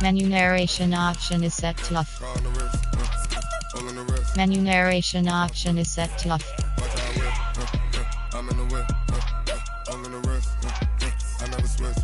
Menu narration option is set to off. Menu narration option is set to off. I'm in the whip, I'm in the wrist, I never switch.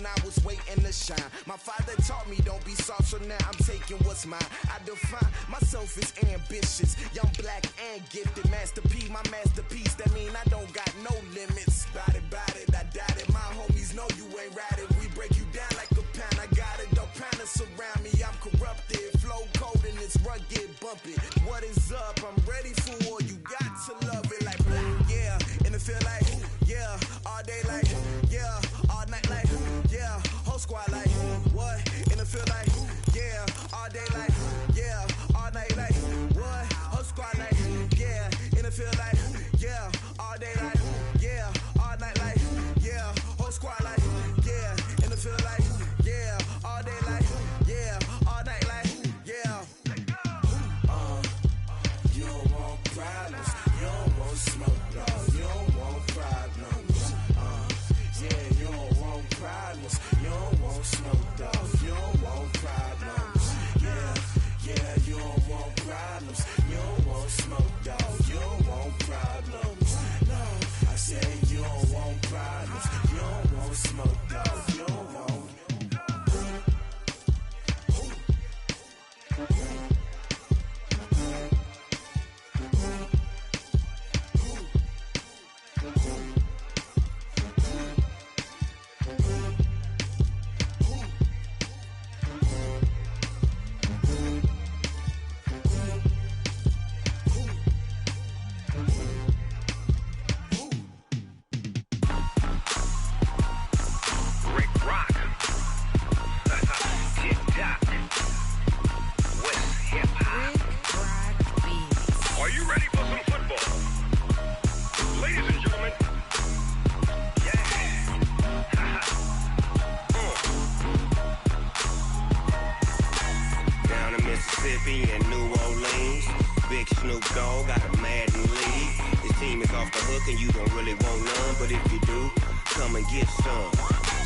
I was waiting to shine. My father taught me don't be soft, so now I'm taking what's mine. I define myself as ambitious, young, black, and gifted. Master P, my masterpiece. That mean I don't got no limits. Bout it, I doubt it. My homies know you ain't ratted. We break you down like a pound. I got it, don't pound us around me. I'm corrupted, flow cold and it's rugged, bumpy. What is up? I'm ready for war. You got to love it like black, yeah. And it feel like, yeah, all day like, yeah, all night like, yeah, whole squad like, what? And it feel like, yeah, all day like, yeah, all night like, what? Whole squad like, yeah, and it feel like, yeah, all day like, yeah, all night like, yeah, whole squad like, yeah, and it feel like, yeah, all day like, yeah, all night like, yeah. You don't want problems, you don't want smoke, no, you don't want problems. Yeah, you don't want problems, you don't want smoke, dog, you don't want problems. Yeah, you don't want problems, you don't want smoke, dog, you don't want problems. No, I said you don't want problems, you don't want smoke, dog, you don't want.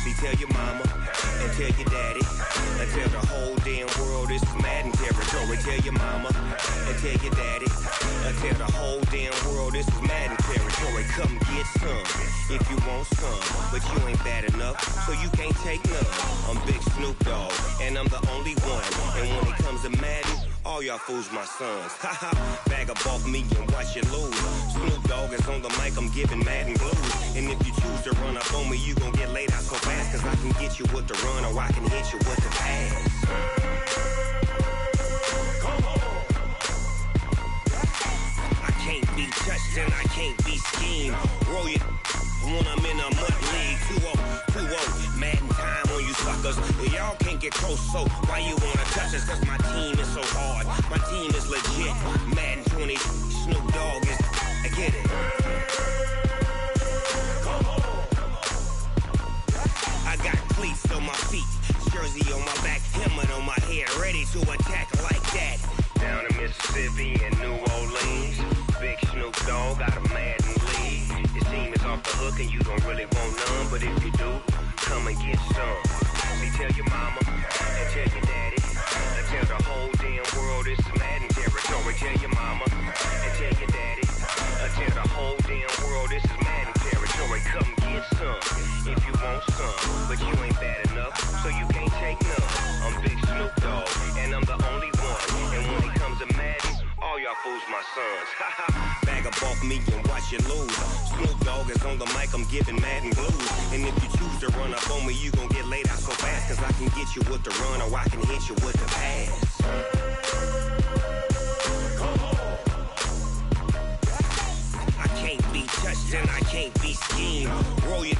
See, tell your mama and tell your daddy and tell the whole damn world this is Madden territory. Tell your mama and tell your daddy and tell the whole damn world this is Madden territory. Come get some if you want some, but you ain't bad enough, so you can't take none. I'm Big Snoop Dogg, and I'm the only one. And when it comes to Madden, all y'all fools my sons. Haha, bag up off me and watch you lose. Snoop Dogg is on the mic, I'm giving Madden blues. And if you choose to run up on me, you gon' get laid out so fast, cause I can get you with the run or I can hit you with the pass. I can't be touched and I can't be schemed. Roll you when I'm in a mud league. 2-0, Madden time on you suckers. Y'all can't get close, so why you wanna touch us? Cause my team is so hard, my team is legit. Madden 20, Snoop Dogg is, I get it. I got cleats on my feet, jersey on my back, helmet on my head, ready to attack like that. Down in Mississippi and New Orleans, Big Snoop Dogg got a Madden league. His team is off the hook and you don't really want none, but if you do, come and get some. See, tell your mama and tell your daddy and tell the whole damn world this is Madden territory. Tell your mama and tell your daddy and tell the whole damn world this is Madden territory. Come get some if you want some, but you ain't bad enough, so you can't take none. I'm Big Snoop Dogg, and I'm the only one. And when it comes to Madden, all y'all fools my sons. Haha, bag up off me and watch you lose. Snoop Dogg is on the mic, I'm giving Madden blues. And if you choose to run up on me, you gon' get laid out so fast, cause I can get you with the run or I can hit you with the pass. I can't be touched and I can't be schemed. Roll you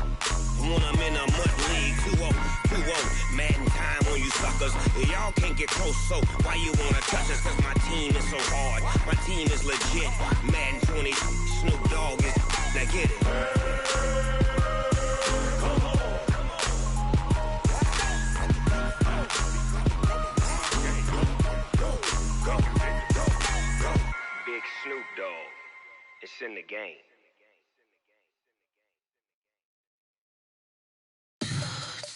when I'm in a mud league. 2-0, Madden time on you suckers. Y'all can't get close, so why you wanna touch us? Cause my team is so hard, my team is legit. Madden 20, Snoop Dogg is, now get it. Big Snoop Dogg, it's in the game.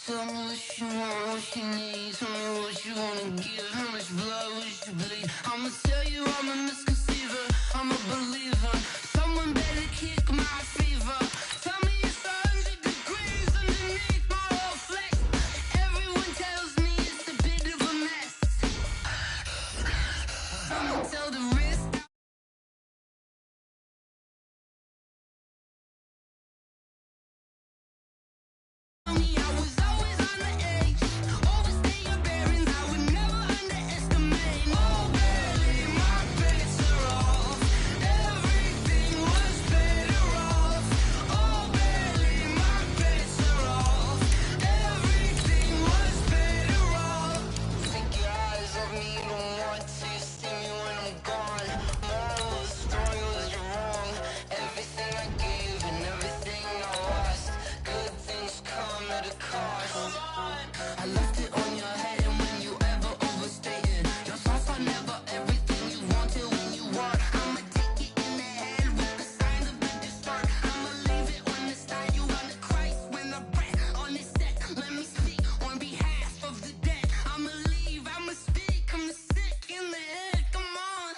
Tell me what you want, what you need. Tell me what you wanna give. How much blood would you bleed? I'ma tell you I'm a misconceiver, I'm a believer. Someone better kick my fever. Tell me it's 100 degrees underneath my whole flesh. Everyone tells me it's a bit of a mess. Someone tell the wrist. I was always on the edge. Overstay your bearings, I would never underestimate. Oh, barely, my bets are off. Everything was better off. Oh, barely, my bets are off. Everything was better off. Take your eyes off me, don't want to see me when I'm gone. Moral of the story was you're wrong. Everything I gave and everything I lost. Good things come at a cost. I left it on your head, and when you ever overstated, your thoughts are never everything you wanted when you want. I'ma take it in the head with the signs of the distort. I'ma leave it on the side. You on the Christ when the breath on this set. Let me speak on behalf of the dead. I'ma leave, I'ma speak. I'm the sick in the head. Come on,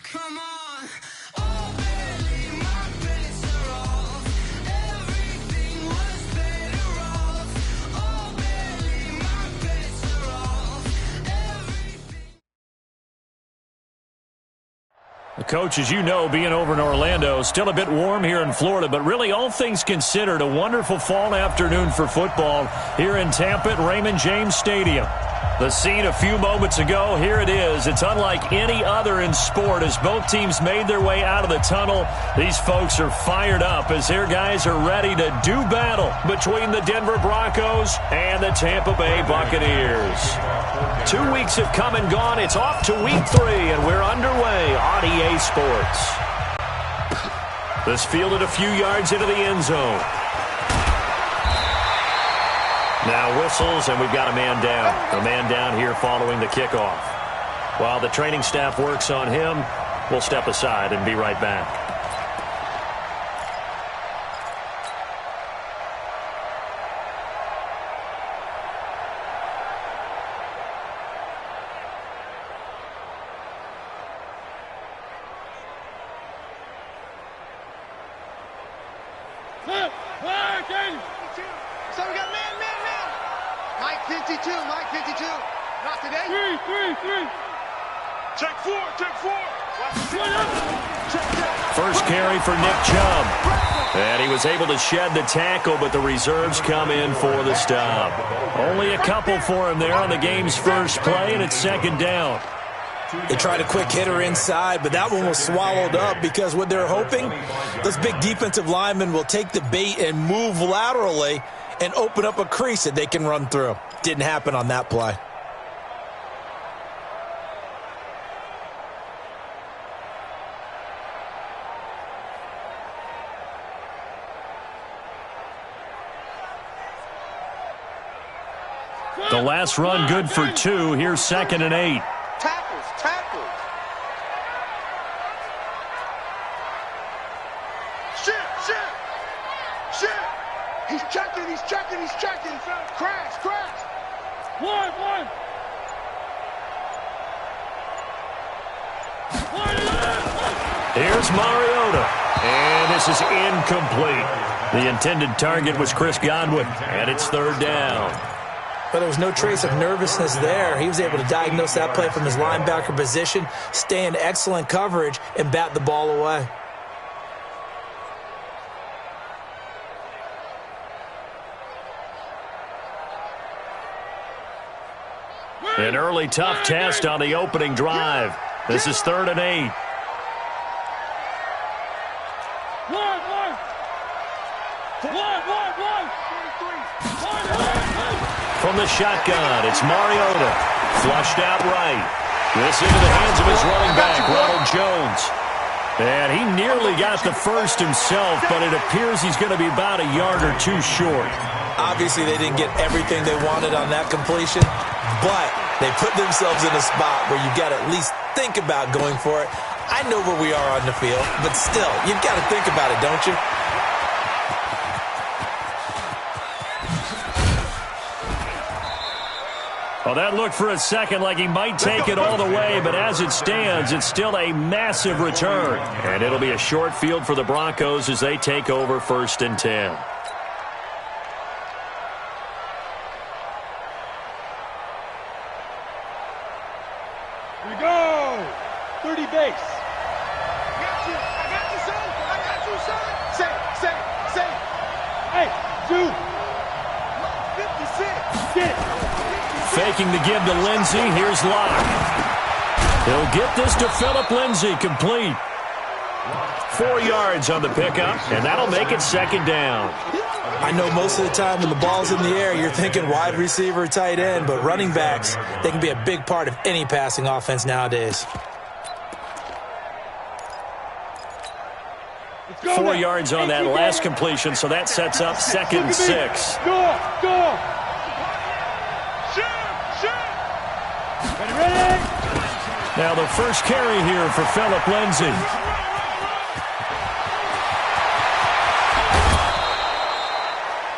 come on. Oh, barely, my bets are off. Everything was better off. Oh, barely, my bets are off. Everything. Coach, as you know, being over in Orlando, still a bit warm here in Florida, but really all things considered, a wonderful fall afternoon for football here in Tampa at Raymond James Stadium. The scene a few moments ago, here it is. It's unlike any other in sport as both teams made their way out of the tunnel. These folks are fired up as their guys are ready to do battle between the Denver Broncos and the Tampa Bay Buccaneers. 2 weeks have come and gone. It's off to week 3, and we're underway on EA Sports. This fielded a few yards into the end zone. Now whistles, and we've got a man down. A man down here following the kickoff. While the training staff works on him, we'll step aside and be right back. So we got man. Mike 52, Mike 52. Not today. Three. Check four. First carry for Nick Chubb. And he was able to shed the tackle, but the reserves come in for the stop. Only a couple for him there on the game's first play, and it's second down. They tried a quick hitter inside, but that one was swallowed up because what they're hoping, those big defensive linemen will take the bait and move laterally and open up a crease that they can run through. Didn't happen on that play. The last run good for 2. Here's 2nd and 8. Tackles. Shit. He's checking. Crash. One. Here's Mariota. And this is incomplete. The intended target was Chris Godwin, and it's 3rd down. But there was no trace of nervousness there. He was able to diagnose that play from his linebacker position, stay in excellent coverage, and bat the ball away. An early tough test on the opening drive. This is 3rd and 8. From the shotgun, it's Mariota. Flushed out right. This into the hands of his running back, Ronald Jones. And he nearly got the first himself, but it appears he's going to be about a yard or 2 short. Obviously, they didn't get everything they wanted on that completion, but they put themselves in a spot where you've got to at least think about going for it. I know where we are on the field, but still, you've got to think about it, don't you? Well, that looked for a second like he might take it all the way, but as it stands, it's still a massive return. And it'll be a short field for the Broncos as they take over 1st and 10. Here we go. 30 base. I got you, son. Say. Hey, dude. 56. Get it. Faking the give to Lindsey. Here's Locke. He'll get this to Phillip Lindsey, complete. 4 yards on the pickup, and that'll make it 2nd down. I know most of the time when the ball's in the air, you're thinking wide receiver, tight end, but running backs, they can be a big part of any passing offense nowadays. 4 yards on that last completion, so that sets up 2nd and 6. Go. Ready? Now the first carry here for Phillip Lindsey.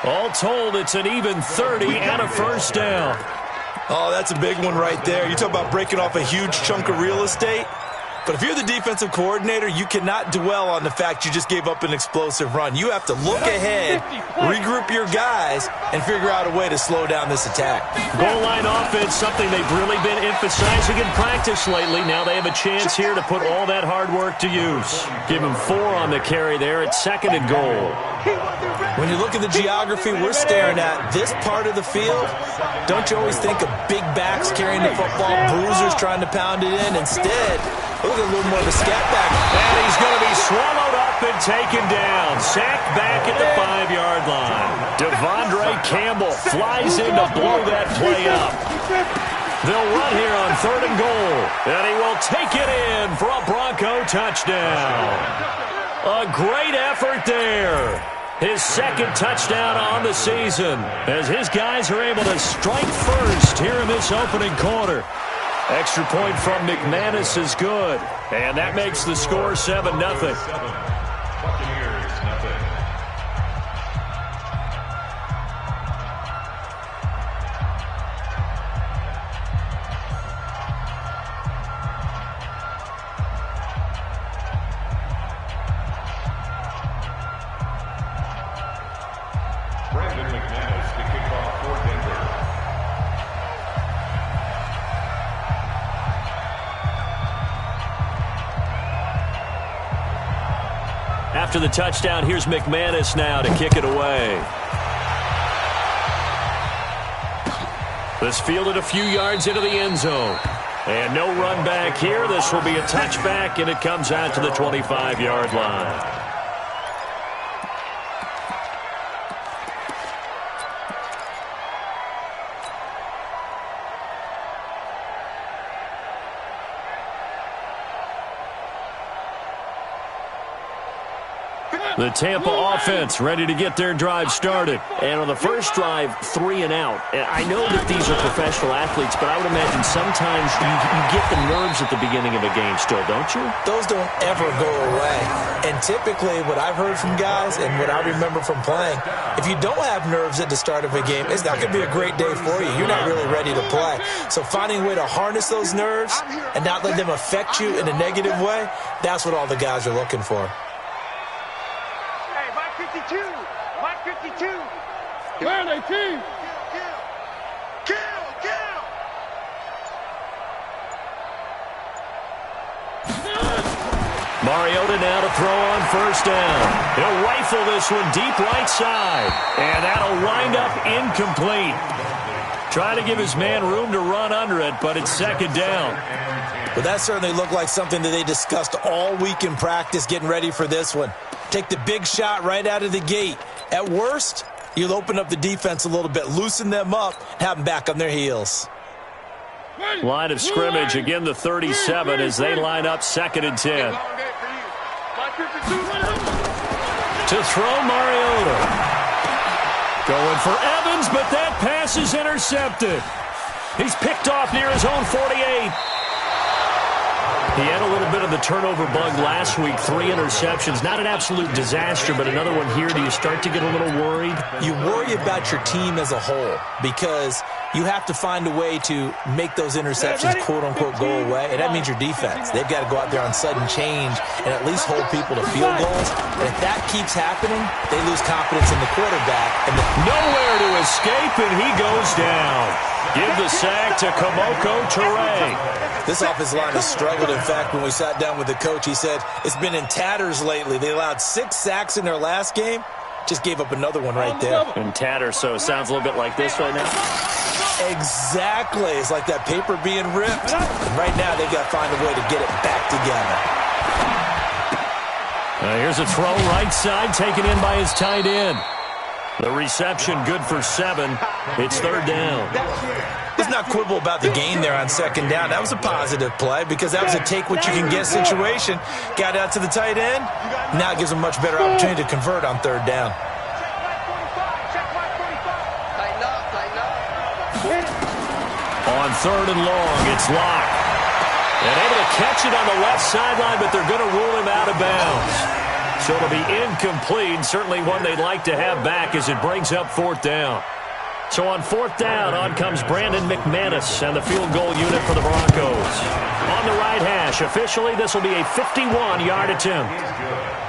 All told, it's an even 30 and a 1st down. Oh, that's a big one right there. You talk about breaking off a huge chunk of real estate. But if you're the defensive coordinator, you cannot dwell on the fact you just gave up an explosive run. You have to look ahead, regroup your guys, and figure out a way to slow down this attack. Goal line offense, something they've really been emphasizing in practice lately. Now they have a chance here to put all that hard work to use. Give him 4 on the carry there at 2nd and goal. When you look at the geography we're staring at, this part of the field, don't you always think of big backs carrying the football, bruisers trying to pound it in? Instead, look at a little more of a scat back. And he's going to be swallowed up and taken down. Sacked back at the 5-yard line. Devondre Campbell flies in to blow that play up. They'll run here on 3rd and goal. And he will take it in for a Bronco touchdown. A great effort there. His 2nd touchdown on the season as his guys are able to strike first here in this opening quarter. Extra point from McManus is good, and that makes the score 7-0. after the touchdown. Here's McManus now to kick it away. This fielded a few yards into the end zone. And no run back here. This will be a touchback, and it comes out to the 25-yard line. The Tampa offense ready to get their drive started. And on the first drive, 3 and out. And I know that these are professional athletes, but I would imagine sometimes you get the nerves at the beginning of a game still, don't you? Those don't ever go away. And typically what I've heard from guys and what I remember from playing, if you don't have nerves at the start of a game, it's not going to be a great day for you. You're not really ready to play. So finding a way to harness those nerves and not let them affect you in a negative way, that's what all the guys are looking for. Mike 52. Where are they, team? Kill. Mariota now to throw on first down. He'll rifle this one deep right side. And that'll wind up incomplete. Trying to give his man room to run under it, but it's second down. But that certainly looked like something that they discussed all week in practice getting ready for this one. Take the big shot right out of the gate. At worst, you'll open up the defense a little bit, loosen them up, have them back on their heels. Line of scrimmage, again the 37 as they line up 2nd and 10. To throw Mariota. Going for Evans, but that pass is intercepted. He's picked off near his own 48. He had a little bit of the turnover bug last week, 3 interceptions. Not an absolute disaster, but another one here. Do you start to get a little worried? You worry about your team as a whole because you have to find a way to make those interceptions, quote-unquote, go away, and that means your defense. They've got to go out there on sudden change and at least hold people to field goals. And if that keeps happening, they lose confidence in the quarterback. And nowhere to escape, and he goes down. Give the sack to Kamoko Toure. This offensive line has struggled. In fact, when we sat down with the coach, he said it's been in tatters lately. They allowed 6 sacks in their last game. Just gave up another one right there. In tatters, so it sounds a little bit like this right now. Exactly. It's like that paper being ripped. And right now, they've got to find a way to get it back together. Here's a throw right side, taken in by his tight end. The reception good for 7. It's 3rd down. Let's not quibble about the gain there on 2nd down. That was a positive play because that was a take-what-you-can-get situation. Got out to the tight end. Now it gives them a much better opportunity to convert on 3rd down. On 3rd and long, it's Locke. And able to catch it on the left sideline, but they're going to rule him out of bounds. So it'll be incomplete, certainly one they'd like to have back as it brings up 4th down. So on 4th down, on comes Brandon McManus and the field goal unit for the Broncos. On the right hash, officially this will be a 51-yard attempt.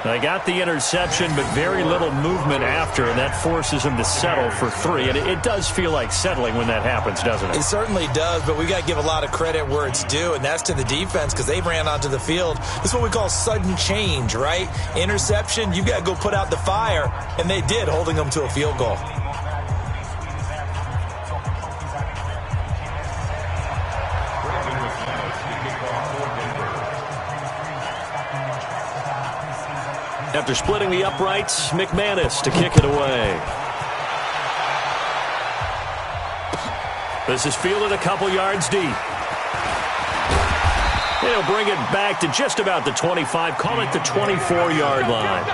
They got the interception, but very little movement after, and that forces them to settle for 3. And it does feel like settling when that happens, doesn't it? It certainly does, but we got to give a lot of credit where it's due, and that's to the defense because they ran onto the field. This is what we call sudden change, right? Interception, you got to go put out the fire, and they did, holding them to a field goal. After splitting the uprights, McManus to kick it away. This is fielded a couple yards deep. He'll bring it back to just about the 25, call it the 24-yard line.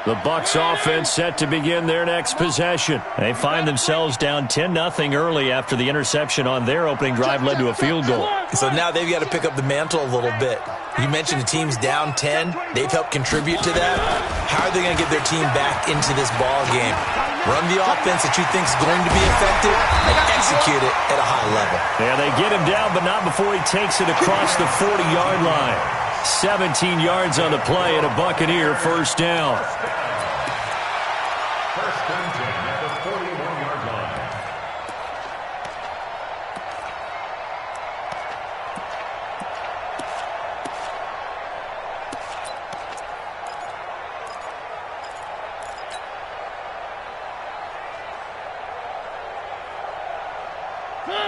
The Bucs offense set to begin their next possession. They find themselves down 10-0 early after the interception on their opening drive led to a field goal. So now they've got to pick up the mantle a little bit. You mentioned the team's down 10. They've helped contribute to that. How are they going to get their team back into this ball game? Run the offense that you think is going to be effective and execute it at a high level. Yeah, they get him down, but not before he takes it across the 40-yard line. 17 yards on the play and a Buccaneer first down.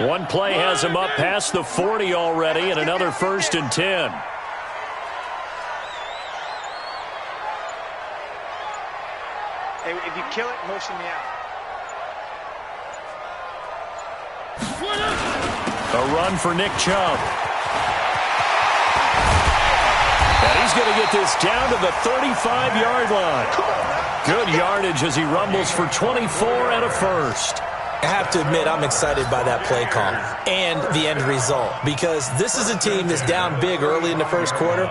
One play has him up past the 40 already, and another 1st and 10. Hey, if you kill it, motion me out. A run for Nick Chubb. And he's going to get this down to the 35-yard line. Good yardage as he rumbles for 24 and a 1st. I have to admit, I'm excited by that play call and the end result, because this is a team that's down big early in the first quarter,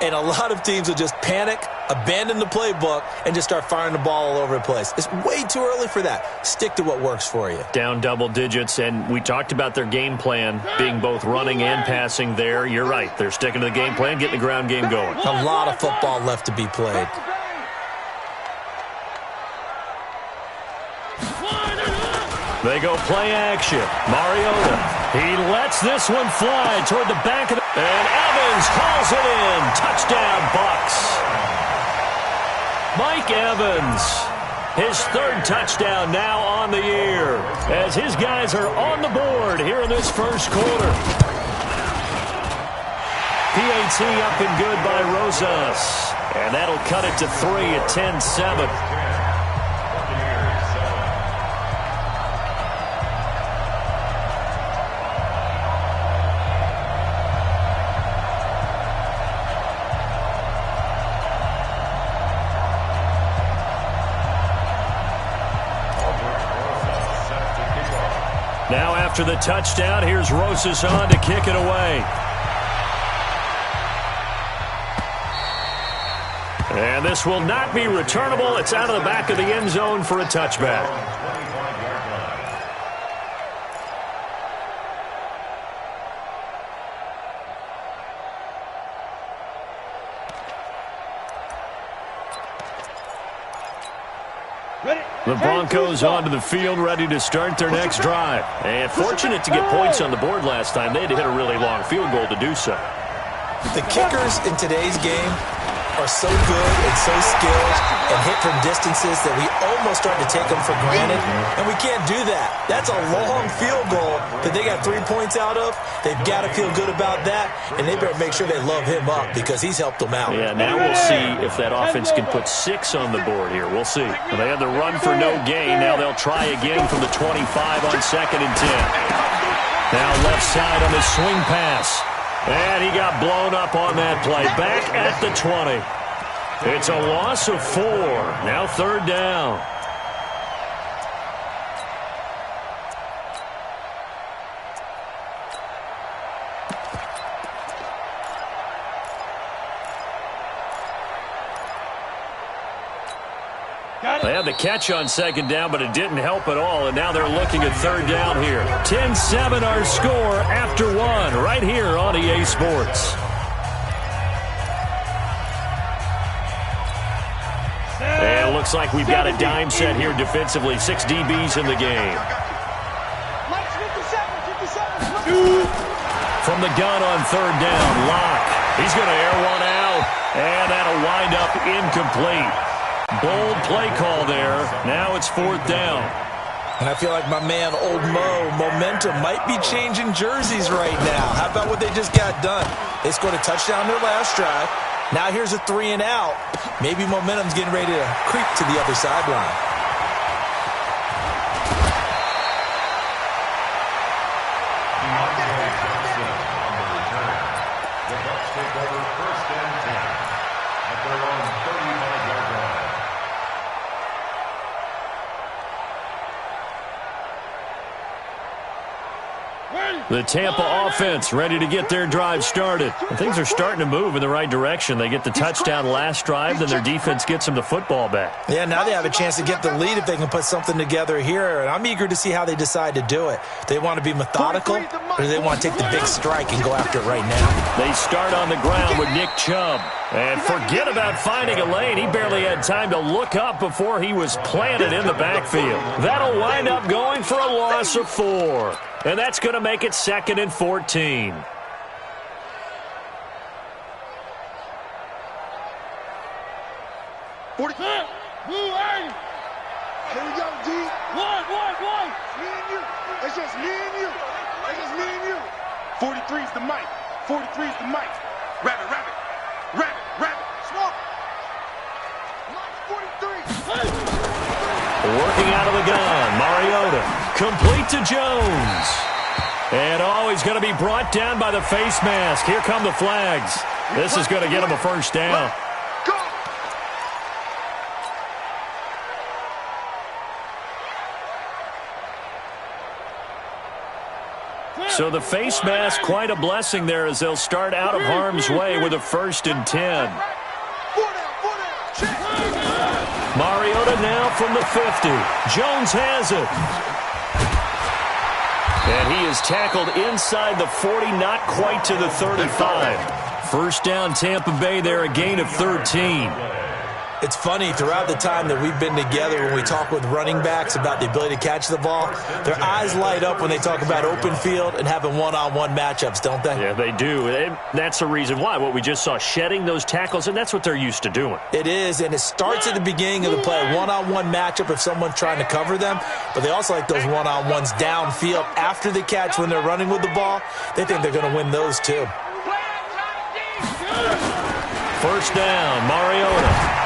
and a lot of teams will just panic, abandon the playbook, and just start firing the ball all over the place. It's way too early for that. Stick to what works for you. Down double digits, and we talked about their game plan being both running and passing there. You're right. They're sticking to the game plan, getting the ground game going. A lot of football left to be played. They go play action. Mariota. He lets this one fly toward the back of the... And Evans calls it in. Touchdown, Bucks. Mike Evans. His 3rd touchdown now on the year, as his guys are on the board here in this first quarter. PAT up and good by Rosas. And that'll cut it to 3 at 10-7. Now after the touchdown, here's Rosas on to kick it away. And this will not be returnable. It's out of the back of the end zone for a touchback. The Broncos onto the field, ready to start their next drive. And fortunate to get points on the board last time. They had to hit a really long field goal to do so. The kickers in today's game are so good and so skilled and hit from distances that we almost start to take them for granted, and we can't do that. That's a long field goal that they got 3 points out of. They've got to feel good about that, and they better make sure they love him up because he's helped them out. Yeah, now we'll see if that offense can put 6 on the board here. We'll see. Well, they had the run for no gain. Now they'll try again from the 25 on 2nd and 10. Now left side on the swing pass. And he got blown up on that play. Back at the 20. It's a loss of 4. Now 3rd down. They had the catch on 2nd down, but it didn't help at all, and now they're looking at 3rd down here. 10-7 our score after 1 right here on EA Sports. And it looks like we've got a dime set here defensively. 6 DBs in the game. From the gun on 3rd down, Locke. He's going to air one out, and that'll wind up incomplete. Bold play call there. Now it's 4th down. And I feel like my man, Old Mo, momentum might be changing jerseys right now. How about what they just got done? They scored a touchdown their last drive. Now here's a 3 and out. Maybe momentum's getting ready to creep to the other sideline. The Tampa offense ready to get their drive started. And things are starting to move in the right direction. They get the touchdown last drive, then their defense gets them the football back. Yeah, now they have a chance to get the lead if they can put something together here. And I'm eager to see how they decide to do it. They want to be methodical, or do they want to take the big strike and go after it right now? They start on the ground with Nick Chubb. And forget about finding a lane. He barely had time to look up before he was planted in the backfield. That'll wind up going for a loss of 4. And that's going to make it 2nd and 14. Here we go, D. One. Me and you. It's just me and you. It's just me and you. 43's the mic. 43's the mic. Rabbit, rabbit. Rabbit, rabbit. Smoke. Mike 43. Working out of the gun. Mariota. Complete to Jones. And he's going to be brought down by the face mask. Here come the flags. This is going to get him a first down. So the face mask, quite a blessing there as they'll start out of harm's way with a 1st and 10. Mariota now from the 50. Jones has it. And he is tackled inside the 40, not quite to the 35. First down, Tampa Bay there, a gain of 13. It's funny, throughout the time that we've been together, when we talk with running backs about the ability to catch the ball, their eyes light up when they talk about open field and having one-on-one matchups, don't they? Yeah, they do. And that's the reason why. What we just saw, shedding those tackles, and that's what they're used to doing. It is, and it starts at the beginning of the play, one-on-one matchup if someone's trying to cover them, but they also like those one-on-ones downfield after the catch when they're running with the ball. They think they're going to win those too. First down, Mariota.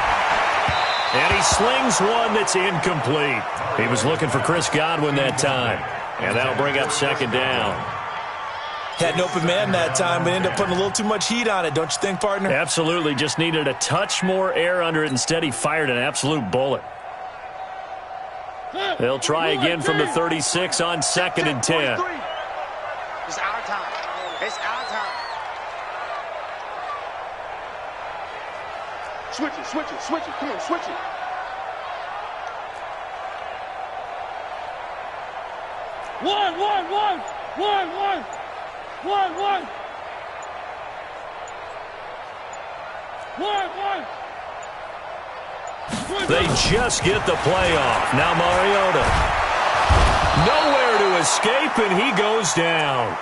And he slings one that's incomplete. He was looking for Chris Godwin that time. And that'll bring up 2nd down. Had an open man that time, but ended up putting a little too much heat on it, don't you think, partner? Absolutely. Just needed a touch more air under it. Instead, he fired an absolute bullet. They'll try again from the 36 on 2nd and 10. It's our time. It's our time. Switch it, switch it, switch it. Come on, switch it. One. They just get the play off. Now Mariota. Nowhere to escape, and he goes down.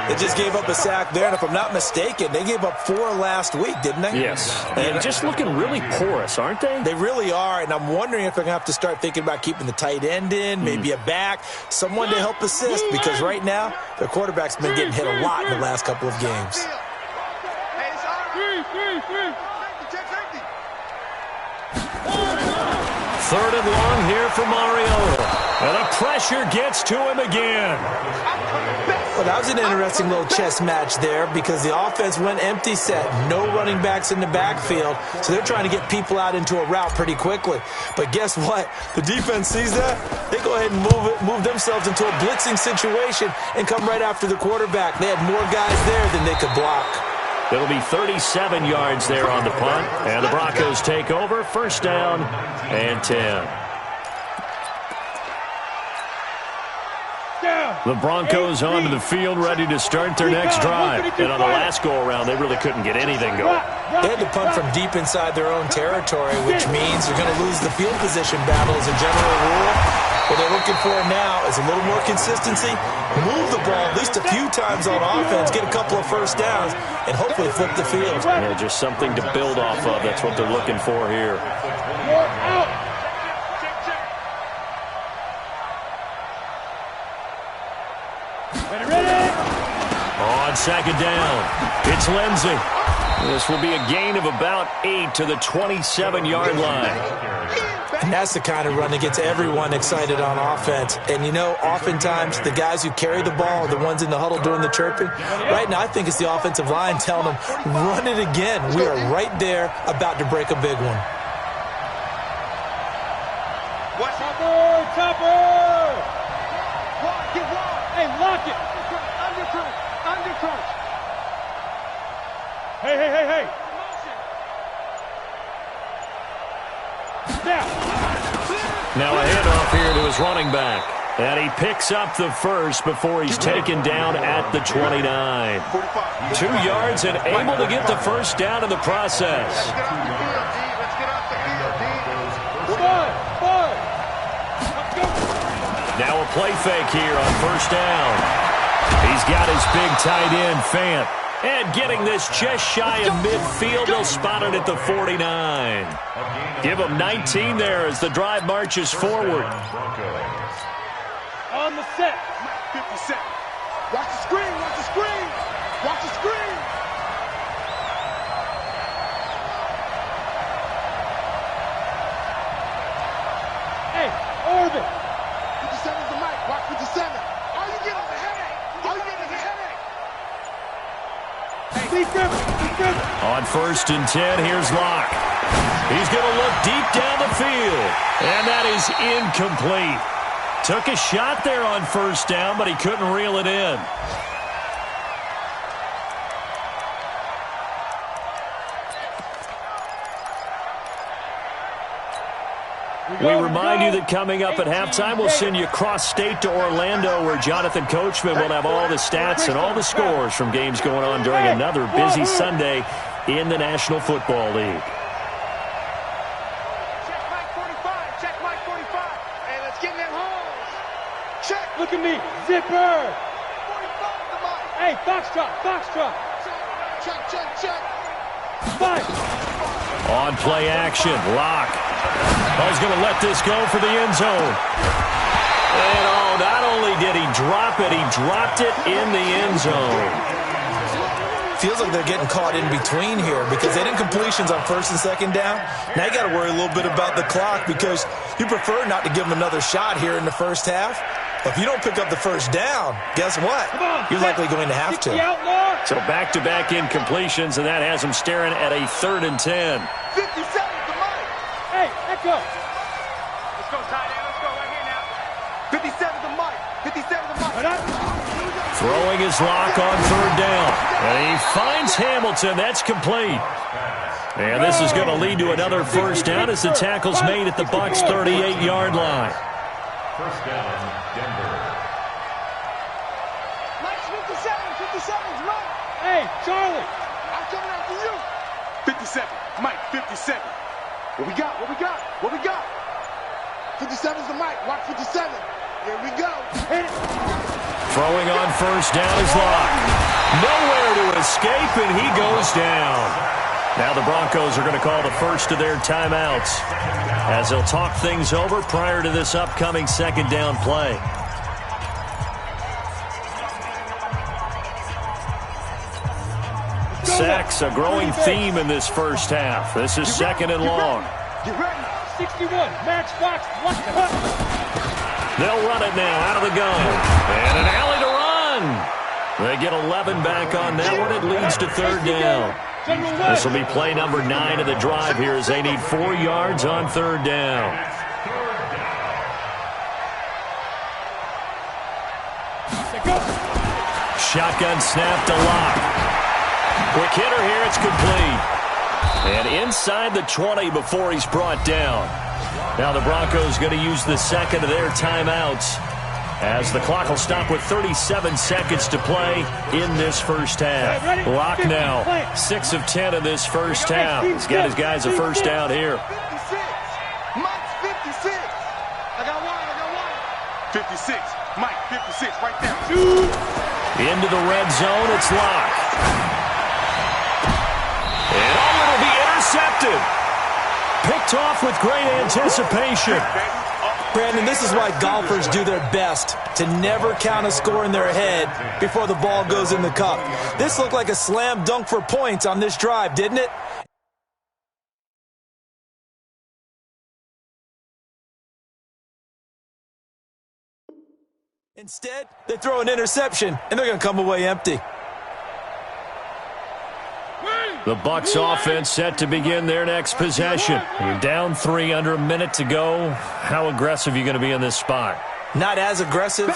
They just gave up a sack there, and if I'm not mistaken, they gave up 4 last week, didn't they? Yes. And just looking really porous, aren't they? They really are, and I'm wondering if they're going to have to start thinking about keeping the tight end in, maybe a back, someone to help assist, because right now, their quarterback's been getting hit a lot in the last couple of games. Third and long here for Mariota. And the pressure gets to him again. Well, that was an interesting little chess match there because the offense went empty set. No running backs in the backfield, so they're trying to get people out into a route pretty quickly. But guess what? The defense sees that. They go ahead and move themselves into a blitzing situation and come right after the quarterback. They had more guys there than they could block. It'll be 37 yards there on the punt. And the Broncos take over. First down and 10. The Broncos onto the field, ready to start their next drive. And on the last go-around, they really couldn't get anything going. They had to punt from deep inside their own territory, which means they're going to lose the field position battle as a general rule. What they're looking for now is a little more consistency, move the ball at least a few times on offense, get a couple of first downs, and hopefully flip the field. Yeah, just something to build off of. That's what they're looking for here. On 2nd down, it's Lindsey. This will be a gain of about 8 to the 27-yard line. And that's the kind of run that gets everyone excited on offense. And, you know, oftentimes the guys who carry the ball are the ones in the huddle doing the chirping. Right now, I think it's the offensive line telling them, run it again. We are right there about to break a big one. Chopper! Lock it, lock! Hey, lock it! Under crunch! Hey! Now a handoff here to his running back. And he picks up the first before he's taken down at the 29. 2 yards and able to get the first down in the process. Now a play fake here on first down. He's got his big tight end, Fant. And getting this just shy of midfield, they'll spot it at the 49. Give him 19 there as the drive marches forward. the set. 57. Watch the screen, watch the screen. Watch the screen. Hey, orbit. 57's the mic. Watch 57. All you get is a headache. All you get is a headache. Hey, be careful. On 1st and 10, here's Locke. He's going to look deep down the field. And that is incomplete. Took a shot there on 1st down, but he couldn't reel it in. We remind you that coming up at halftime, we'll send you cross-state to Orlando, where Jonathan Coachman will have all the stats and all the scores from games going on during another busy Sunday in the National Football League. Check Mike 45. Check Mike 45. Hey, let's get in them holes. Check. Look at me. Zipper. 45 the mic. Hey, Foxtrot. Foxtrot. Check. Five. On play action, Locke. Oh, he's going to let this go for the end zone. And oh, not only did he drop it, he dropped it in the end zone. Feels like they're getting caught in between here because they didn't completions on 1st and 2nd down. Now you got to worry a little bit about the clock because you prefer not to give them another shot here in the 1st half. But if you don't pick up the 1st down, guess what? You're likely going to have to. So back-to-back incompletions, and that has him staring at a 3rd and 10. 57 the mic. Hey, echo. Let's go, tight end. Let's go right here now. 57 the mic. 57 the mic. Throwing his Locke on 3rd down. And he finds Hamilton. That's complete. And this is going to lead to another 1st down as the tackle's made at the Bucs' 38-yard line. 1st down, Denver. Mike's 57's Mike. Hey, Charlie. I'm coming after you. 57. Mike, 57. What we got? 57's the mic. Watch 57. Here we go. Hit it. Throwing on 1st down is Locke. Nowhere to escape, and he goes down. Now the Broncos are going to call the first of their timeouts as they'll talk things over prior to this upcoming 2nd down play. Sacks, a growing theme in this 1st half. This is 2nd and long. Get ready. 61. Max Fox. They'll run it now out of the gun. And an alley to run. They get 11 back on that one. It leads to 3rd down. This will be play number 9 of the drive here as they need 4 yards on 3rd down. Shotgun snap to Locke. Quick hitter here, it's complete. And inside the 20 before he's brought down. Now the Broncos going to use the 2nd of their timeouts as the clock will stop with 37 seconds to play in this 1st half. Locke now 6 of 10 in this 1st half. He's got his guys a 1st down here. 56. Mike's 56. I got one. 56. Mike, 56 right there. Into the red zone, it's Locke. And oh, it'll be intercepted. Picked off with great anticipation. Brandon, this is why golfers do their best to never count a score in their head before the ball goes in the cup. This looked like a slam dunk for points on this drive, didn't it? Instead, they throw an interception, and they're going to come away empty. The Bucs offense set to begin their next possession. You're down 3 under a minute to go. How aggressive are you going to be in this spot? Not as aggressive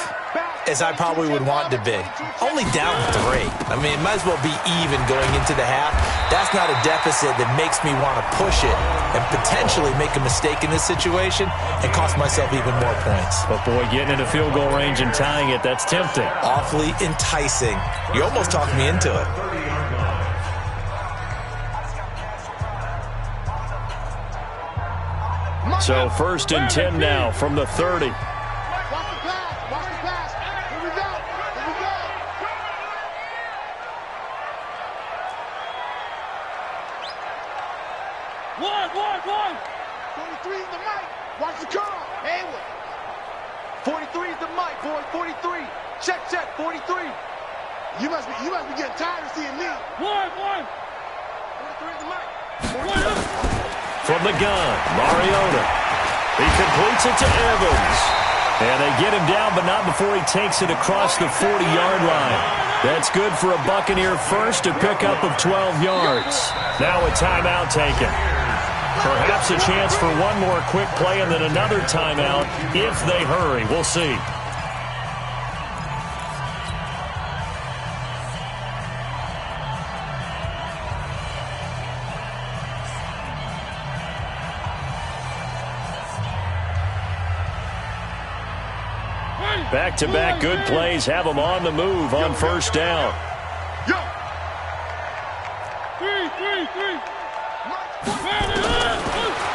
as I probably would want to be. Only down 3. I mean, it might as well be even going into the half. That's not a deficit that makes me want to push it and potentially make a mistake in this situation and cost myself even more points. But boy, getting into field goal range and tying it, that's tempting. Awfully enticing. You almost talked me into it. So 1st and 10 now from the 30. Watch the pass. Here we go. One. 43 is the mic. Watch the call. Hayward. 43 is the mic, boy. 43. Check, 43. You must be getting tired of seeing me. One. 43 at the mic. From the gun, Mariota. He completes it to Evans. And they get him down, but not before he takes it across the 40-yard line. That's good for a Buccaneer first, a pickup of 12 yards. Now a timeout taken. Perhaps a chance for one more quick play and then another timeout if they hurry. We'll see. Back-to-back good plays have them on the move on first down.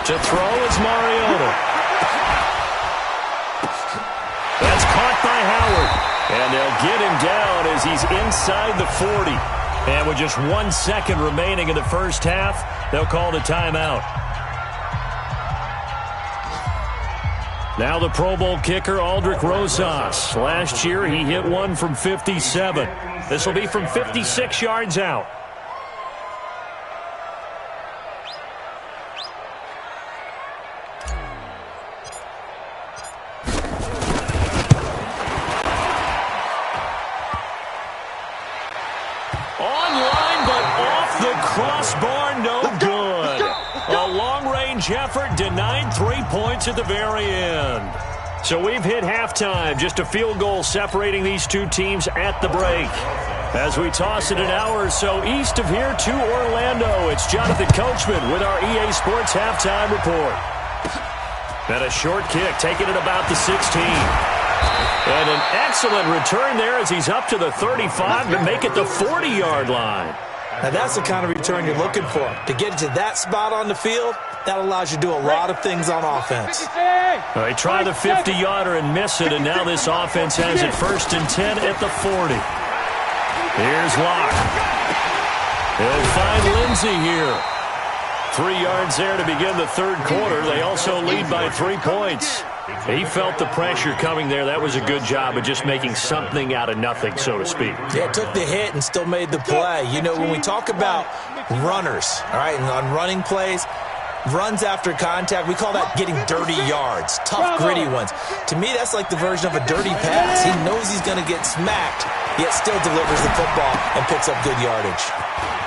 To throw is Mariota. That's caught by Howard. And they'll get him down as he's inside the 40. And with just 1 second remaining in the first half, they'll call the timeout. Now the Pro Bowl kicker, Aldrick Rosas. Last year, he hit one from 57. This will be from 56 yards out. Online, but off the crossbar, no good. A long-range effort denied 3 points at the very end. So we've hit halftime, just a field goal separating these two teams at the break. As we toss it an hour or so east of here to Orlando, it's Jonathan Coachman with our EA Sports Halftime Report. And a short kick, taking it about the 16. And an excellent return there as he's up to the 35 to make it the 40-yard line. Now, that's the kind of return you're looking for. To get to that spot on the field, that allows you to do a lot of things on offense. Well, they try the 50-yarder and miss it, and now this offense has it 1st and 10 at the 40. Here's Locke. He'll find Lindsey here. 3 yards there to begin the third quarter. They also lead by 3 points. He felt the pressure coming there. That was a good job of just making something out of nothing, so to speak. Yeah, took the hit and still made the play. You know, when we talk about runners, all right, and on running plays, runs after contact, we call that getting dirty yards, tough, gritty ones. To me, that's like the version of a dirty pass. He knows he's going to get smacked, yet still delivers the football and picks up good yardage.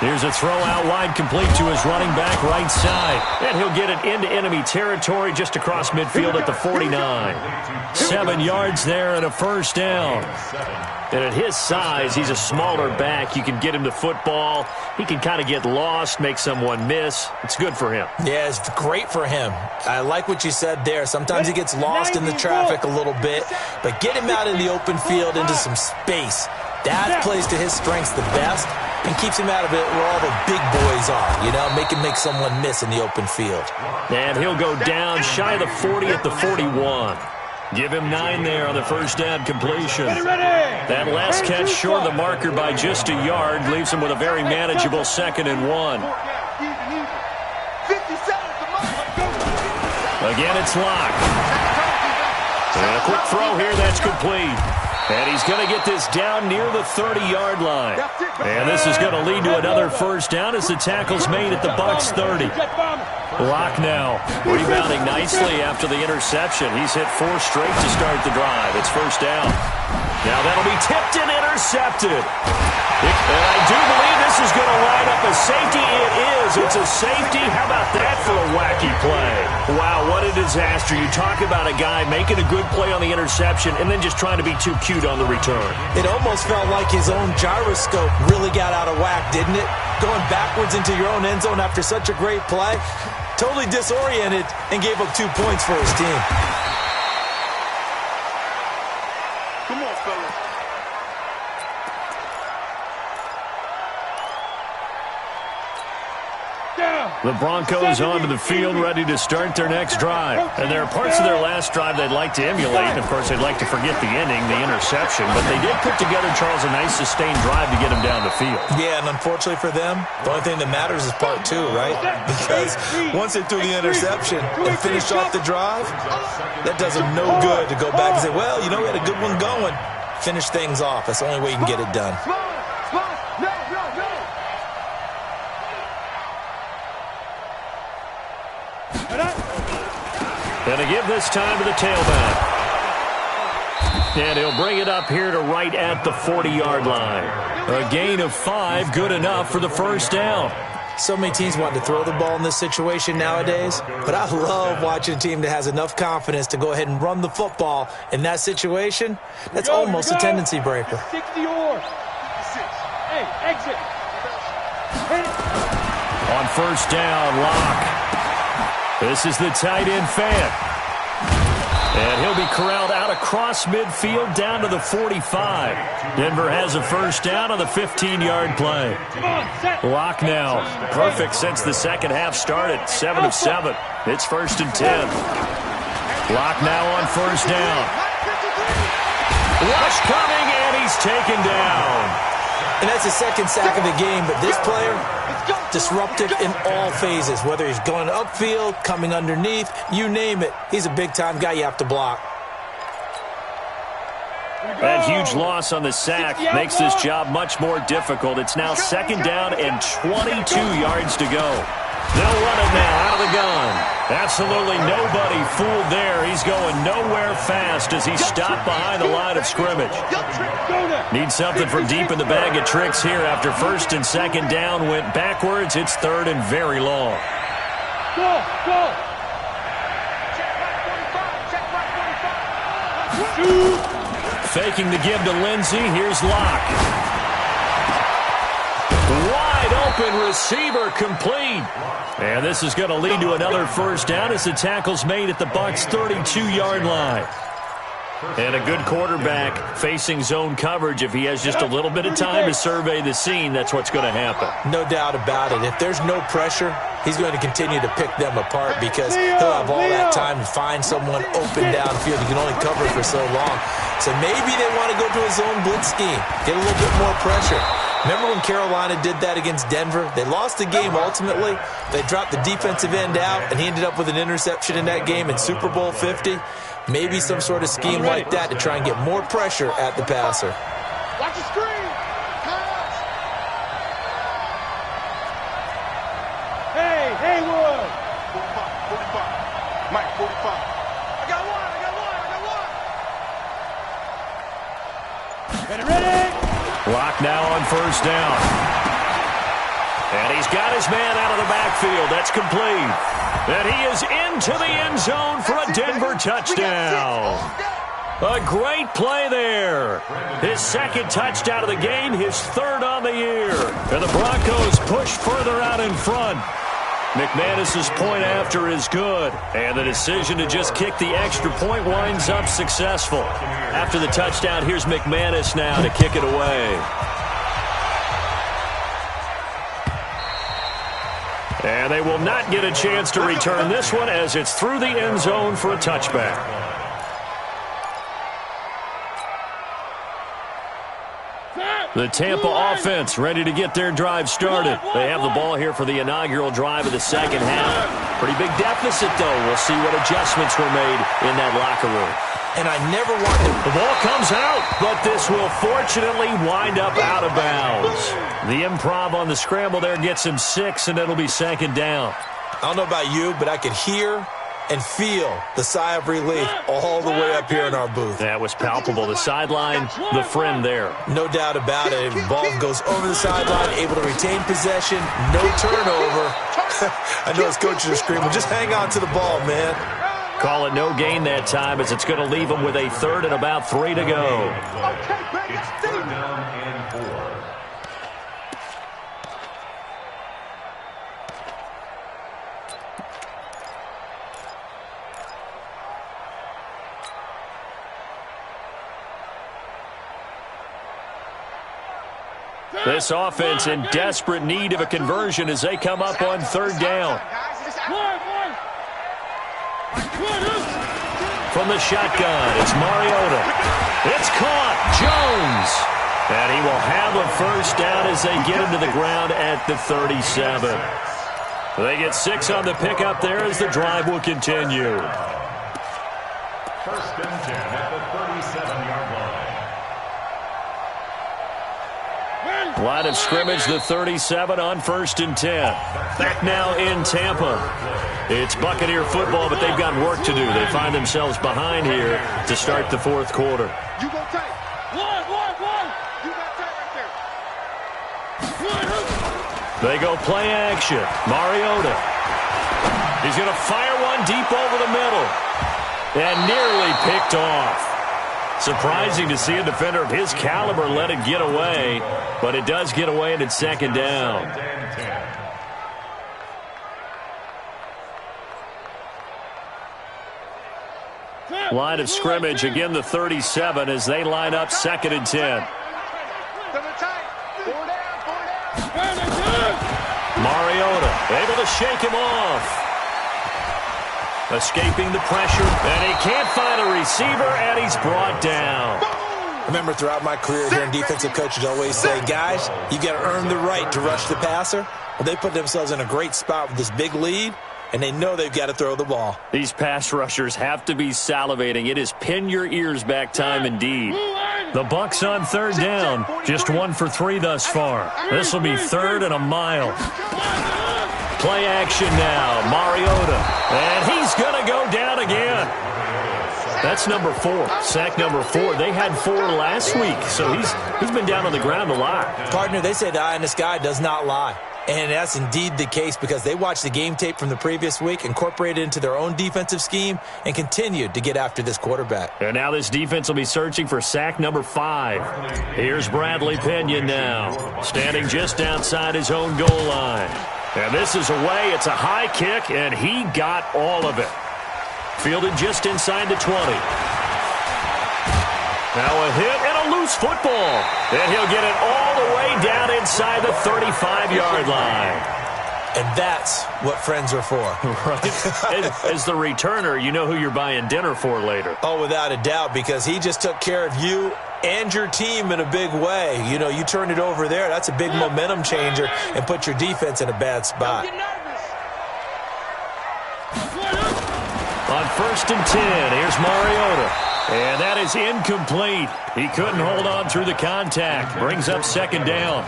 Here's a throw out wide, complete to his running back right side. And he'll get it into enemy territory just across midfield at the 49. 7 yards there and a first down. And at his size, he's a smaller back. You can get him the football. He can kind of get lost, make someone miss. It's good for him. Yeah, it's great for him. I like what you said there. Sometimes he gets lost in the traffic a little bit, but get him out in the open field into some space. That plays to his strengths the best and keeps him out of it where all the big boys are, you know, make him make someone miss in the open field. And he'll go down shy of the 40 at the 41. Give him 9 there on the first down completion. That last catch short of the marker by just a yard leaves him with a very manageable 2nd and 1. Again, it's Locke. And a quick throw here, that's complete. And he's going to get this down near the 30-yard line. And this is going to lead to another first down as the tackle's made at the Bucs 30. Locke now rebounding nicely after the interception. He's hit 4 straight to start the drive. It's first down. Now that'll be tipped and intercepted. And I do believe this is going to line up a safety. It is. It's a safety. How about that for a wacky play? Wow, what a disaster. You talk about a guy making a good play on the interception and then just trying to be too cute on the return. It almost felt like his own gyroscope really got out of whack, didn't it? Going backwards into your own end zone after such a great play. Totally disoriented and gave up 2 points for his team. Come on, fellas. Down. The Broncos onto the field, ready to start their next drive. And there are parts of their last drive they'd like to emulate. And, of course, they'd like to forget the ending, the interception. But they did put together, Charles, a nice sustained drive to get them down the field. Yeah, and unfortunately for them, the only thing that matters is part two, right? Because once they threw the interception and finished off the drive, that does them no good to go back and say, well, you know, we had a good one going. Finish things off. That's the only way you can get it done. And to give this time to the tailback. And he'll bring it up here to right at the 40-yard line. A gain of 5, good enough for the first down. So many teams want to throw the ball in this situation nowadays, but I love watching a team that has enough confidence to go ahead and run the football in that situation. That's almost a tendency breaker. 60 or. Hey, exit. On first down, Locke. This is the tight end fan. And he'll be corralled out across midfield down to the 45. Denver has a first down on the 15-yard play. Locke now. Perfect since the second half started. 7 of 7. It's 1st and 10. Locke now on first down. Rush coming, and he's taken down. And that's the second sack of the game, but this player, disruptive in all phases, whether he's going upfield, coming underneath, you name it. He's a big-time guy you have to block. That huge loss on the sack makes this job much more difficult. It's now 2nd down and 22 yards to go. They'll run it now out of the gun. Absolutely nobody fooled there. He's going nowhere fast as he's stopped behind the line of scrimmage. Need something from deep in the bag of tricks here after 1st and 2nd down went backwards. It's 3rd and very long. Go, go. Faking the give to Lindsey. Here's Locke. Wide open receiver complete. And this is going to lead to another first down as the tackle's made at the Bucs' 32-yard line. And a good quarterback facing zone coverage. If he has just a little bit of time to survey the scene, that's what's going to happen. No doubt about it. If there's no pressure, he's going to continue to pick them apart because he'll have all that time to find someone open downfield. He can only cover for so long. So maybe they want to go to a zone blitz scheme, get a little bit more pressure. Remember when Carolina did that against Denver? They lost the game ultimately. They dropped the defensive end out, and he ended up with an interception in that game in Super Bowl 50. Maybe some sort of scheme like that to try and get more pressure at the passer. Watch the screen. Hey, Haywood. 45. Mike, 45. I got one. Get it ready. Locke now on first down. And he's got his man out of the backfield. That's complete. And he is into the end zone for a Denver touchdown. A great play there. His 2nd touchdown of the game, his 3rd on the year. And the Broncos push further out in front. McManus's point after is good. And the decision to just kick the extra point winds up successful. After the touchdown, here's McManus now to kick it away. And they will not get a chance to return this one as it's through the end zone for a touchback. The Tampa offense ready to get their drive started. They have the ball here for the inaugural drive of the second half. Pretty big deficit, though. We'll see what adjustments were made in that locker room. And I never want to... The ball comes out, but this will fortunately wind up out of bounds. The improv on the scramble there gets him 6, and it'll be 2nd down. I don't know about you, but I could hear and feel the sigh of relief all the way up here in our booth. That was palpable. The sideline, the friend there. No doubt about it. The ball goes over the sideline, able to retain possession, no turnover. I know his coaches are screaming, just hang on to the ball, man. Call it no gain that time as it's going to leave him with a 3rd and about 3 to go. This offense in desperate need of a conversion as they come up on third down. From the shotgun, it's Mariota. It's caught. Jones. And he will have a first down as they get into the ground at the 37. They get 6 on the pickup there as the drive will continue. First and 10 at the 37-yard line. Line of scrimmage, the 37 on first and 10. Back now in Tampa. It's Buccaneer football, but they've got work to do. They find themselves behind here to start the fourth quarter. You go tight. One. You got tight right there. They go play action. Mariota. He's going to fire one deep over the middle. And nearly picked off. Surprising to see a defender of his caliber let it get away, but it does get away and it's second down. Line of scrimmage, again the 37 as they line up second and 10. Mariota able to shake him off. Escaping the pressure, and he can't find a receiver, and he's brought down. Remember, throughout my career here in defensive coaches always say, guys, you got to earn the right to rush the passer. Well, they put themselves in a great spot with this big lead, and they know they've got to throw the ball. These pass rushers have to be salivating. It is pin your ears back time indeed. The Bucs on third down, just 1 for 3 thus far. This will be third and a mile. Play action now, Mariota, and he's going to go down again. That's number 4, sack number 4. They had 4 last week, so he's been down on the ground a lot. Partner, they say the eye in the sky does not lie. And that's indeed the case because they watched the game tape from the previous week, incorporated it into their own defensive scheme, and continued to get after this quarterback. And now this defense will be searching for sack number 5. Here's Bradley Pinion now, standing just outside his own goal line. And this is away. It's a high kick, and he got all of it. Fielded just inside the 20. Now a hit and a loose football. And he'll get it all the way down inside the 35-yard line. And that's what friends are for. Right. As the returner, you know who you're buying dinner for later. Oh, without a doubt, because he just took care of you and your team in a big way. You know, you turn it over there, that's a big momentum changer and put your defense in a bad spot. On first and 10, here's Mariota. And that is incomplete. He couldn't hold on through the contact. Brings up second down.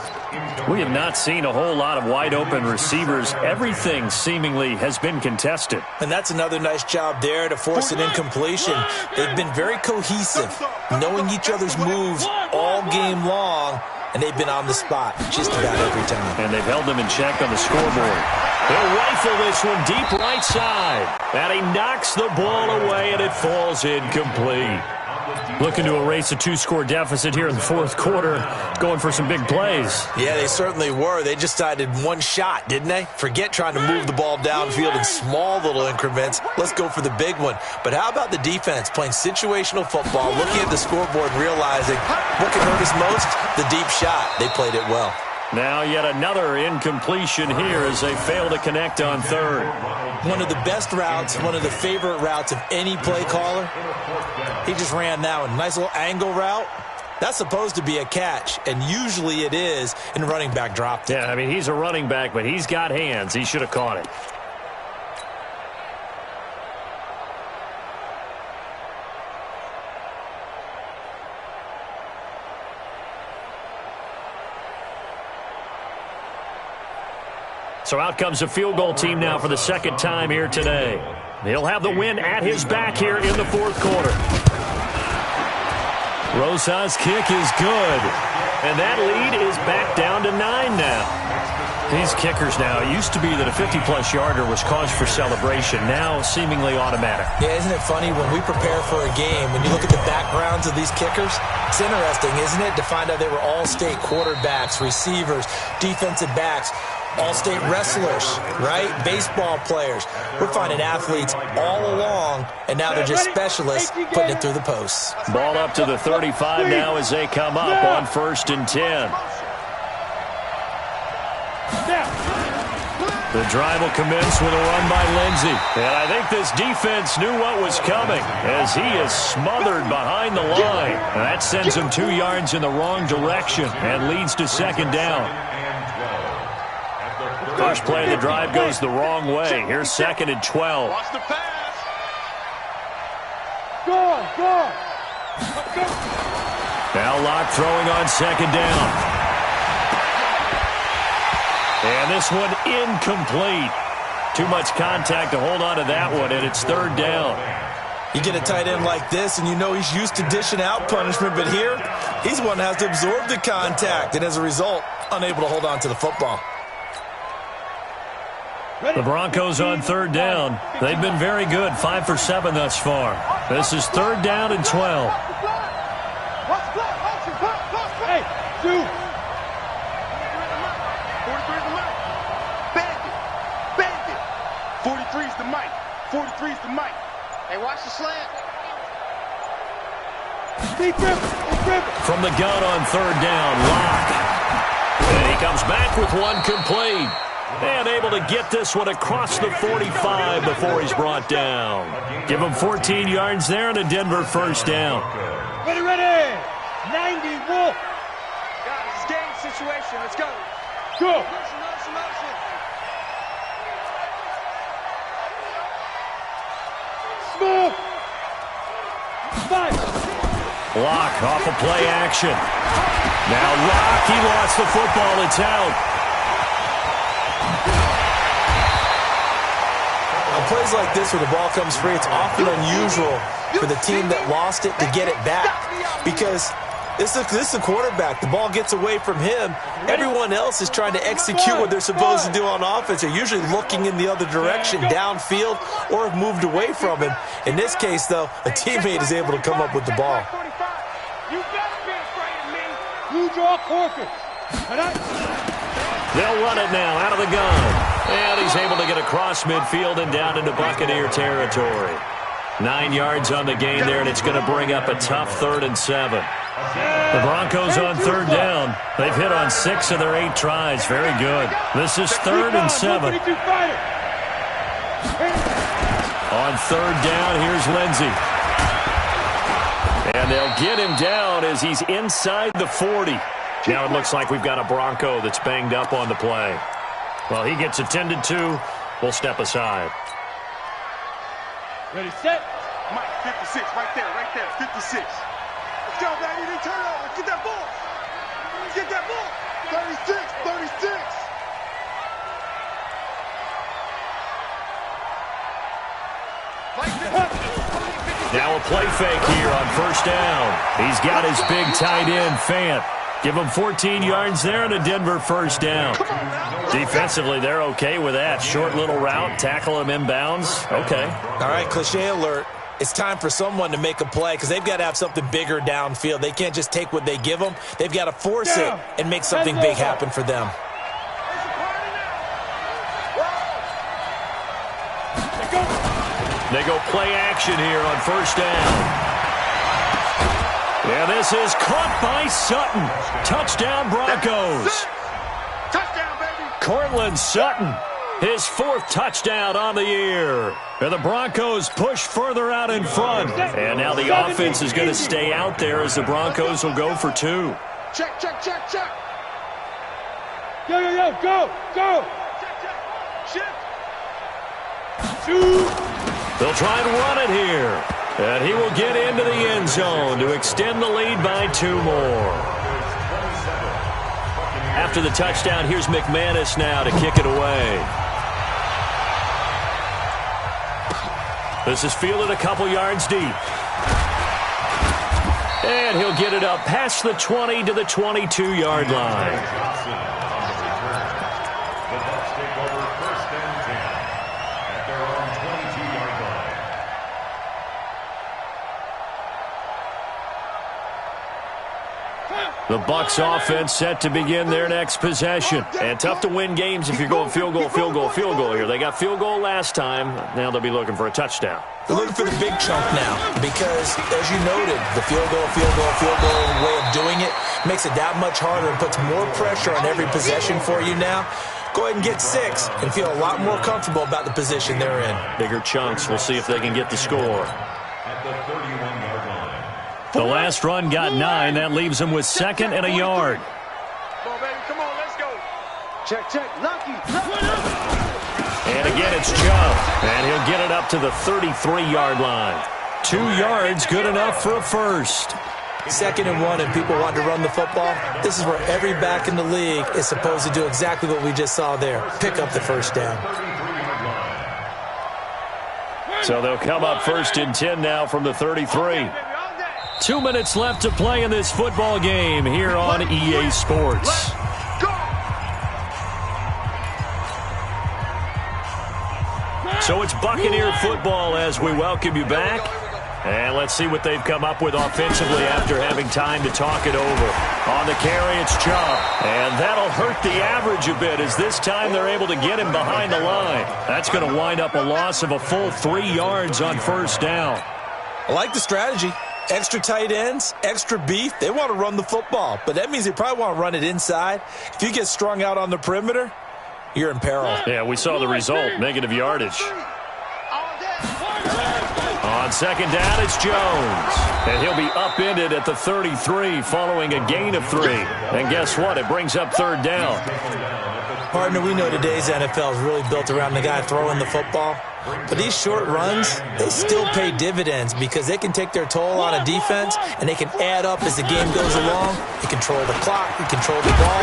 We have not seen a whole lot of wide-open receivers. Everything seemingly has been contested. And that's another nice job there to force an incompletion. They've been very cohesive, knowing each other's moves all game long, and they've been on the spot just about every time. And they've held them in check on the scoreboard. He'll rifle this one deep right side. And he knocks the ball away, and it falls incomplete. Looking to erase a 2-score deficit here in the fourth quarter, going for some big plays. Yeah, they certainly were. They just decided one shot, didn't they? Forget trying to move the ball downfield in small little increments. Let's go for the big one. But how about the defense playing situational football, looking at the scoreboard, realizing what can hurt us most? The deep shot. They played it well. Now yet another incompletion here as they fail to connect on third. One of the best routes, one of the favorite routes of any play caller. He just ran that one. Nice little angle route. That's supposed to be a catch, and usually it is, and the running back dropped it. Yeah, I mean, he's a running back, but he's got hands. He should have caught it. So out comes the field goal team now for the second time here today. He'll have the win at his back here in the fourth quarter. Rosa's kick is good. And that lead is back down to 9 now. These kickers now, it used to be that a 50-plus yarder was cause for celebration. Now seemingly automatic. Yeah, isn't it funny when we prepare for a game, when you look at the backgrounds of these kickers, it's interesting, isn't it, to find out they were all-state quarterbacks, receivers, defensive backs, all-state wrestlers, right? Baseball players. We're finding athletes all along, and now they're just specialists putting it through the posts. Ball up to the 35 now as they come up on first and 10. The drive will commence with a run by Lindsey. And I think this defense knew what was coming as he is smothered behind the line. And that sends him 2 yards in the wrong direction and leads to second down. First play of the drive goes the wrong way. Here's 2nd and 12. Watch the pass. Go. Now Locke throwing on 2nd down. And this one incomplete. Too much contact to hold on to that one, and it's 3rd down. You get a tight end like this, and you know he's used to dishing out punishment, but here, he's one that has to absorb the contact, and as a result, unable to hold on to the football. The Broncos on 3rd down. They've been very good, 5 for 7 thus far. This is 3rd down and 12. Hey, dude. 43's the mic. Bang it. 43's the mic. 43's the mic. Hey, watch the slant. From the gun on 3rd down, Locke. And he comes back with one complete. And able to get this one across the 45 before he's brought down. Give him 14 yards there and a Denver 1st down. Ready. 90, Wolf. Guys, it's game situation. Let's go. Go. Smooth. 5. Locke off of play action. Now Locke, he lost the football. It's out. On plays like this where the ball comes free, it's often unusual for the team that lost it to get it back because this is a quarterback. The ball gets away from him. Everyone else is trying to execute what they're supposed to do on offense. They're usually looking in the other direction, downfield, or have moved away from him. In this case, though, a teammate is able to come up with the ball. You gotta be afraid of me. You draw forfeit. They'll run it now out of the gun. And he's able to get across midfield and down into Buccaneer territory. 9 yards on the gain there, and it's going to bring up a tough 3rd and 7. The Broncos on 3rd down. They've hit on 6 of their 8 tries. Very good. This is 3rd and 7. On 3rd down, here's Lindsey. And they'll get him down as he's inside the 40. Now it looks like we've got a Bronco that's banged up on the play. Well, he gets attended to. We'll step aside. Ready, set. Mike, 56, right there, 56. Let's go, baby, they turn over. Get that ball. 36. Now a play fake here on 1st down. He's got his big tight end, Fant. Give him 14 yards there and a Denver 1st down. Defensively, they're okay with that. Short little route, tackle him inbounds. Okay. All right, cliche alert. It's time for someone to make a play because they've got to have something bigger downfield. They can't just take what they give them. They've got to force it and make something big happen for them. They go play action here on 1st down. Yeah, this is caught by Sutton. Touchdown, Broncos. Touchdown, baby. Cortland Sutton, his 4th touchdown on the year. And the Broncos push further out in front. And now the offense is going to stay out there as the Broncos will go for 2. Check. Go. Check. They'll try and run it here. And he will get into the end zone to extend the lead by 2 more. After the touchdown, here's McManus now to kick it away. This is fielded a couple yards deep. And he'll get it up past the 20 to the 22-yard line. The Bucs offense set to begin their next possession. And tough to win games if you're going field goal here. They got field goal last time. Now they'll be looking for a touchdown. They're looking for the big chunk now because, as you noted, the field goal way of doing it makes it that much harder and puts more pressure on every possession for you now. go ahead and get 6 and feel a lot more comfortable about the position they're in. Bigger chunks. We'll see if they can get the score. At the 31-yard line. The last run got 9. That leaves him with 2nd and a yard. Come on, baby. Come on, let's go. Check, check. Lucky. And again, it's Chubb. And he'll get it up to the 33-yard line. 2 yards, good enough for a first. 2nd and 1 and people want to run the football. This is where every back in the league is supposed to do exactly what we just saw there. Pick up the first down. So they'll come up 1st and 10 now from the 33. 2 minutes left to play in this football game here on EA Sports. So it's Buccaneer football as we welcome you back. And let's see what they've come up with offensively after having time to talk it over. On the carry, it's Chubb. And that'll hurt the average a bit as this time they're able to get him behind the line. That's going to wind up a loss of a full 3 yards on 1st down. I like the strategy. Extra tight ends, extra beef. They want to run the football, but that means they probably want to run it inside. If you get strung out on the perimeter, you're in peril. Yeah, we saw the result, negative yardage. On 2nd down, it's Jones. And he'll be upended at the 33 following a gain of 3. And guess what? It brings up 3rd down. Partner, we know today's NFL is really built around the guy throwing the football. But these short runs, they still pay dividends because they can take their toll on a defense and they can add up as the game goes along. You control the clock, you control the ball,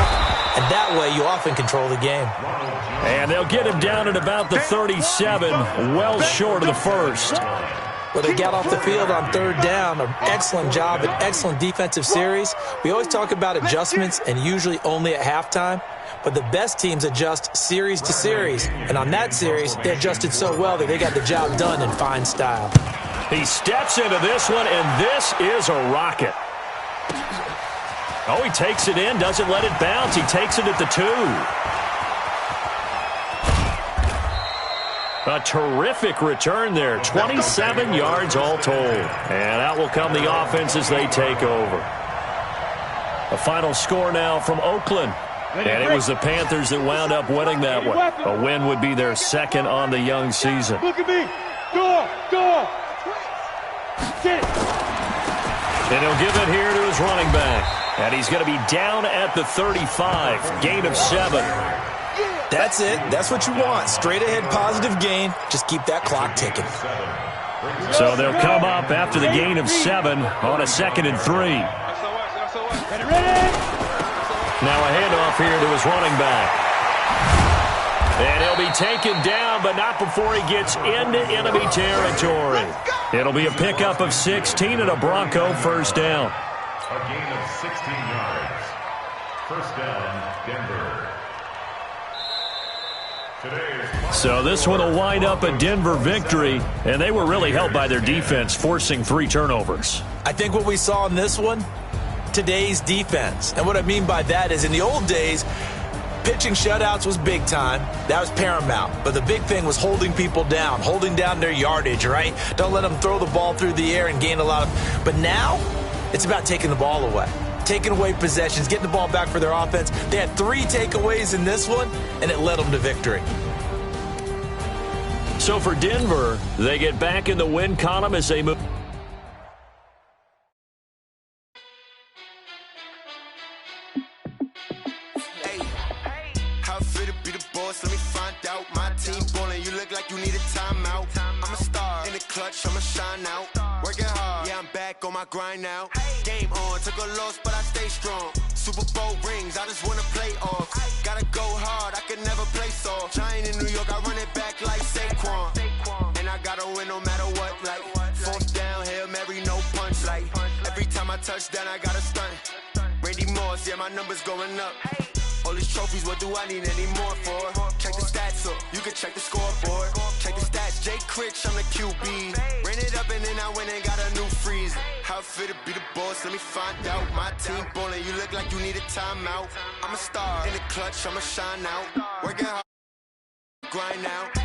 and that way you often control the game. And they'll get him down at about the 37, well short of the first. Well, they got off the field on 3rd down. An excellent job, an excellent defensive series. We always talk about adjustments and usually only at halftime. But the best teams adjust series to series. And on that series, they adjusted so well that they got the job done in fine style. He steps into this one, and this is a rocket. Oh, he takes it in, doesn't let it bounce. He takes it at the 2. A terrific return there. 27 yards all told. And out will come the offense as they take over. The final score now from Oakland. And it was the Panthers that wound up winning that one. A win would be their 2nd on the young season. Look at me. Door. Get it. And he'll give it here to his running back. And he's going to be down at the 35. Gain of 7. That's it. That's what you want. Straight ahead positive gain. Just keep that clock ticking. So they'll come up after the gain of 7 on a 2nd and 3. Now a handoff here to his running back. And he'll be taken down, but not before he gets into enemy territory. It'll be a pickup of 16 and a Bronco 1st down. A gain of 16 yards. 1st down, Denver. So this one will wind up a Denver victory, and they were really helped by their defense, forcing 3 turnovers. I think what we saw in this one, today's defense. And what I mean by that is in the old days, pitching shutouts was big time. That was paramount. But the big thing was holding people down, holding down their yardage, right? Don't let them throw the ball through the air and gain a lot of... But now, it's about taking the ball away. Taking away possessions, getting the ball back for their offense. They had 3 takeaways in this one, and it led them to victory. So for Denver, they get back in the win column as they move. Hey, how fit to be the boss? Let me find out. My team ballin', you look like you need a timeout. I'm a star in the clutch, I'ma shine out. Working hard, yeah, I'm back on my grind now. Game on, took a loss, but I stay strong. Super Bowl rings, I just wanna play off. Gotta go hard, I can never play soft. Giant in New York, I run it back like Saquon. And I gotta win no matter what, like 4th down, Hail Mary, no punch. Like every time I touch down, I gotta stunt. Randy Moss, yeah, my numbers going up. All these trophies, what do I need any more for? Check the stats up, you can check the scoreboard. Check the stats, Jake Critch, I'm the QB. Ran it up and then I went and got a new freeze. How fit to be the boss, let me find out. My team ballin', you look like you need a timeout. I'm a star in the clutch, I'ma shine out. Working hard, grind now.